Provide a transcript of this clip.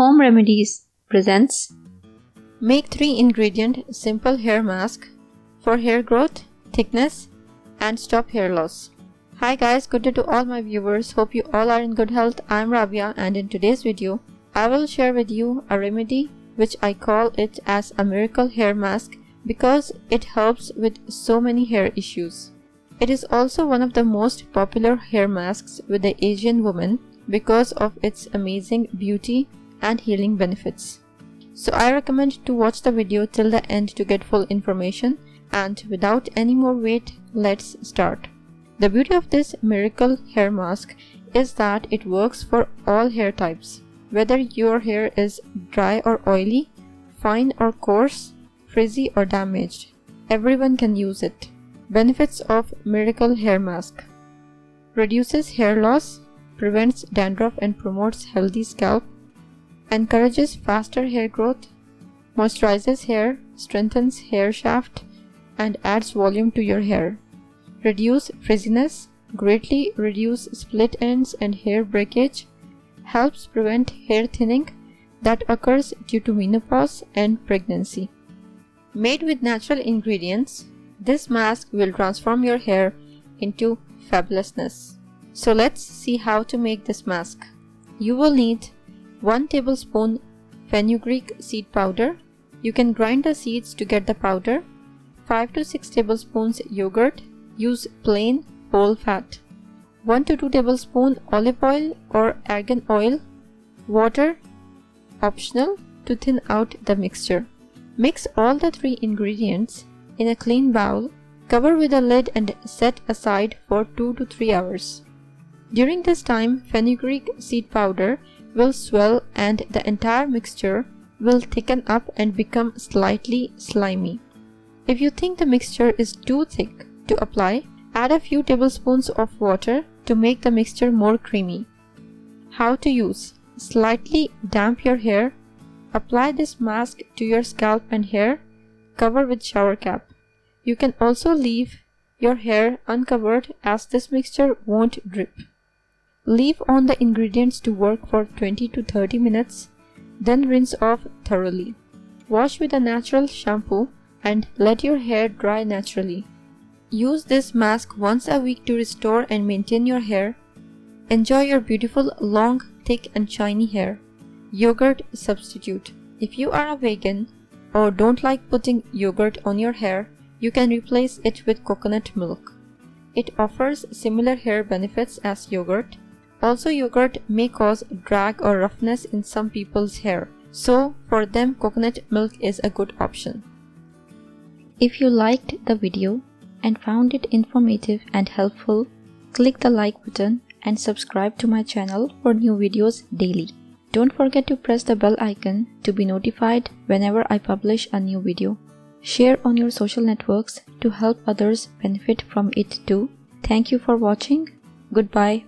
Home Remedies presents Make 3-ingredient simple hair mask for hair growth, thickness, and stop hair loss. Hi guys, good day to all my viewers. Hope you all are in good health. I'm Rabia, and in today's video, I will share with you a remedy which I call it as a miracle hair mask because it helps with so many hair issues. It is also one of the most popular hair masks with the Asian women because of its amazing beauty and healing benefits. So I recommend to watch the video till the end to get full information, and without any more wait, let's start. The beauty of this miracle hair mask is that it works for all hair types. Whether your hair is dry or oily, fine or coarse, frizzy or damaged, everyone can use it. Benefits of miracle hair mask: reduces hair loss, prevents dandruff and promotes healthy scalp, encourages faster hair growth, moisturizes hair, strengthens hair shaft, and adds volume to your hair. Reduce frizziness, greatly reduce split ends and hair breakage, helps prevent hair thinning that occurs due to menopause and pregnancy. Made with natural ingredients, this mask will transform your hair into fabulousness. So let's see how to make this mask. You will need 1 tablespoon fenugreek seed powder. You can grind the seeds to get the powder. 5 to 6 tablespoons yogurt. Use plain whole fat. 1 to 2 tablespoons olive oil or argan oil. Water, optional, to thin out the mixture. Mix all the 3 ingredients in a clean bowl. Cover with a lid and set aside for 2 to 3 hours. During this time, fenugreek seed powder will swell and the entire mixture will thicken up and become slightly slimy. If you think the mixture is too thick to apply, add a few tablespoons of water to make the mixture more creamy. How to use: slightly damp your hair. Apply this mask to your scalp and hair. Cover with shower cap. You can also leave your hair uncovered as this mixture won't drip. Leave on the ingredients to work for 20 to 30 minutes, then rinse off thoroughly. Wash with a natural shampoo and let your hair dry naturally. Use this mask once a week to restore and maintain your hair. Enjoy your beautiful, long, thick and shiny hair. Yogurt substitute: if you are a vegan or don't like putting yogurt on your hair, you can replace it with coconut milk. It offers similar hair benefits as yogurt. Also, yogurt may cause drag or roughness in some people's hair, so for them coconut milk is a good option. If you liked the video and found it informative and helpful, click the like button and subscribe to my channel for new videos daily. Don't forget to press the bell icon to be notified whenever I publish a new video. Share on your social networks to help others benefit from it too. Thank you for watching. Goodbye.